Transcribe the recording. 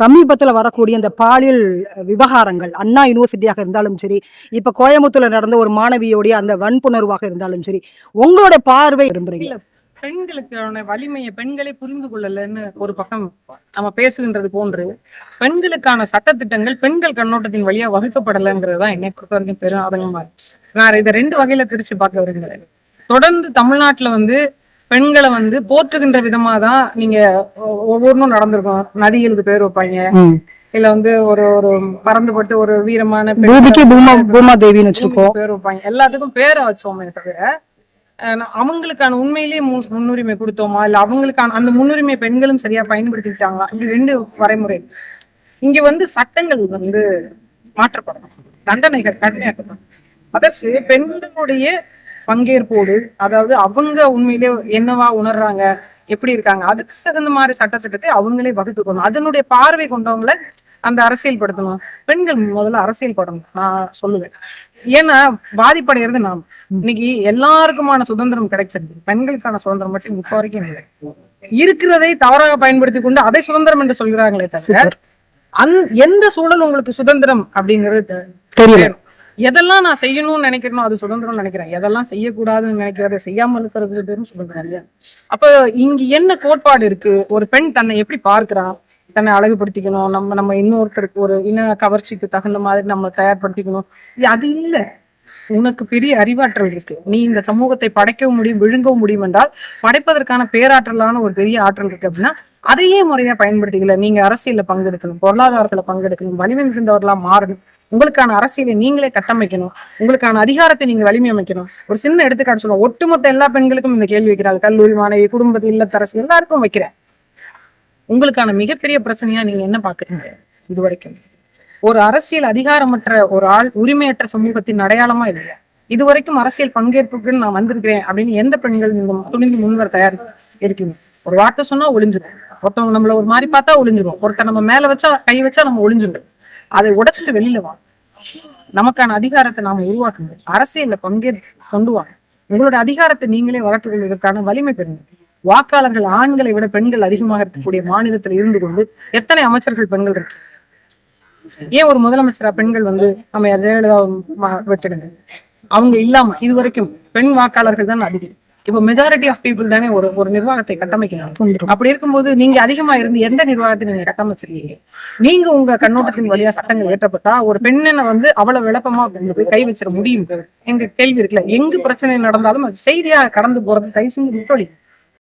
சமீபத்துல வரக்கூடிய இந்த பாலியல் விவகாரங்கள் அண்ணா யூனிவர்சிட்டியாக இருந்தாலும் சரி, இப்ப கோயம்புத்தூர்ல நடந்த ஒரு மாணவியோடைய அந்த வன்புணர்வாக இருந்தாலும் சரி, உங்களோட பார்வை விரும்புறீங்க? இல்ல, பெண்களுக்கான வலிமையை பெண்களே புரிந்து கொள்ளலன்னு ஒரு பக்கம் நம்ம பேசுகின்றது போன்று, பெண்களுக்கான சட்டத்திட்டங்கள் பெண்கள் கண்ணோட்டத்தின் வழியா வகுக்கப்படலைங்கிறது தான் என்னை பொறுத்த வரைக்கும் பெரும் ஆதங்கமா இருக்கு. நான் இதை 2 வகையில பிரிச்சு பார்க்க விரும்புகிறேன். தொடர்ந்து தமிழ்நாட்டுல பெண்களை போற்றுகின்ற விதமா தான் நீங்க ஒவ்வொன்றும் நடந்திருக்கும். நதிகளுக்கு பேர் வைப்பாங்க, இல்ல ஒரு ஒரு பறந்துபட்டு ஒரு வீரமான பூமாதேவின்னு வச்சிருக்கோம் பேர் வைப்பாங்க. எல்லாத்துக்கும் பேரை வச்சோமே தவிர அவங்களுக்கான உண்மையிலேயே முன்னுரிமை கொடுத்தோமா, இல்ல அவங்களுக்கான அந்த முன்னுரிமை பெண்களும் சரியா பயன்படுத்திக்கிட்டாங்களா, இப்படி 2 வரைமுறை. இங்க சட்டங்கள் மாற்றப்படணும், தண்டனைகள் கடுமையாக்கப்படும். அதற்கு பெண்களுடைய பங்கேற்போடு, அதாவது அவங்க உண்மையிலே என்னவா உணர்றாங்க, எப்படி இருக்காங்க, அதுக்கு தகுந்த மாதிரி சட்டத்திட்டத்தை அவங்களே வகுத்துக்கணும். அதனுடைய பார்வை கொண்டவங்களை அந்த அரசியல் படுத்தணும். பெண்கள் முதல்ல அரசியல் படணும் நான் சொல்லுவேன். ஏன்னா பாதிப்படைகிறது நாம். இன்னைக்கு எல்லாருக்குமான சுதந்திரம் கிடைச்சிருக்கு, பெண்களுக்கான சுதந்திரம் மட்டும் இப்ப வரைக்கும் இல்லை. இருக்கிறதை தவறாக பயன்படுத்தி கொண்டு அதை சுதந்திரம் என்று சொல்கிறாங்களே தவிர எந்த சூழல் உங்களுக்கு சுதந்திரம் அப்படிங்கிறது தெரியல. எதெல்லாம் நான் செய்யணும்னு நினைக்கிறேனோ அது சுதந்திரம் நினைக்கிறேன், எதெல்லாம் செய்யக்கூடாதுன்னு நினைக்கிறத செய்யாமல் இருக்கிறது பேரும் சுதந்திரம் இல்லையா? அப்ப இங்க என்ன கோட்பாடு இருக்கு? ஒரு பெண் தன்னை எப்படி பார்க்கிறா, தன்னை அழகுபடுத்திக்கணும், நம்ம இன்னொருத்தருக்கு ஒரு இன கவர்ச்சிக்கு தகுந்த மாதிரி நம்ம தயார்படுத்திக்கணும், அது இல்லை. உனக்கு பெரிய அறிவாற்றல் இருக்கு, நீ இந்த சமூகத்தை படைக்கவும் முடியும் விழுங்கவும் முடியும் என்றால் படைப்பதற்கான பேராற்றலான ஒரு பெரிய ஆற்றல் இருக்கு அப்படின்னா அதையே முறையா பயன்படுத்திக்கல. நீங்க அரசியல்ல பங்கெடுக்கணும், பொருளாதாரத்துல பங்கெடுக்கணும், வலிமை மிகுந்தவர்களா மாறணும், உங்களுக்கான அரசியலை நீங்களே கட்டமைக்கணும், உங்களுக்கான அதிகாரத்தை நீங்க வலிமை அமைக்கணும். ஒரு சின்ன எடுத்துக்காட்டு சொல்லுவோம், ஒட்டுமொத்த எல்லா பெண்களுக்கும் இந்த கேள்வி வைக்கிறாங்க, கல்லூரி மாணவி, குடும்பத்தில் இல்லத்தரசு எல்லாருக்கும் வைக்கிறேன். உங்களுக்கான மிகப்பெரிய பிரச்சனையா நீங்க என்ன பாக்குறீங்க? இது வரைக்கும் ஒரு அரசியல் அதிகாரமற்ற ஒரு ஆள் உரிமையற்ற சமூகத்தின் அடையாளமா இல்லையா? இது வரைக்கும் அரசியல் பங்கேற்புக்குன்னு நான் வந்திருக்கிறேன் அப்படின்னு எந்த பெண்கள் நீங்க துணிந்து முன்வர தயார் இருக்கீங்க? ஒரு வார்த்தை சொன்னா ஒளிஞ்சிடும், ஒருத்தவங்க நம்மள ஒரு மாதிரி பார்த்தா ஒளிஞ்சிடும், ஒருத்தர் நம்ம மேல வச்சா கை வச்சா நம்ம ஒளிஞ்சிடும். அதை உடைச்சிட்டு வெளியில வா, நமக்கான அதிகாரத்தை நாம உருவாக்கணும், அரசியல்ல பங்கேற்று கொண்டு வாங்க, உங்களோட அதிகாரத்தை நீங்களே வளர்த்துக் கொள்வதற்கான வலிமை பெறுங்க. வாக்காளர்கள் ஆண்களை விட பெண்கள் அதிகமாக இருக்கக்கூடிய மாநிலத்தில் இருந்து கொண்டு எத்தனை அமைச்சர்கள் பெண்கள் இருக்கு? ஏன் ஒரு முதலமைச்சரா பெண்கள் நம்ம ஜெயலலிதா விட்டுடுங்க, அவங்க இல்லாம இது வரைக்கும் பெண் வாக்காளர்கள் தான் அதிகம். இப்ப மெஜாரிட்டி ஆஃப் பீப்புள் தானே ஒரு நிர்வாகத்தை கட்டமைக்கணும். அப்படி இருக்கும்போது நீங்க அதிகமா இருந்து எந்த நிர்வாகத்தை நீங்க கட்டமைச்சிருக்கீங்க? நீங்க உங்க கண்ணோட்டத்தின் வழியா சட்டங்கள் ஏற்றப்பட்டா ஒரு பெண்ணை அவ்வளவு விளப்பமா போய் கை வச்சிட முடியும்? எங்க கேள்வி இருக்குல்ல. எங்க பிரச்சனை நடந்தாலும் அது செய்தியா கடந்து போறது தயவு செஞ்சு விட்டொழி.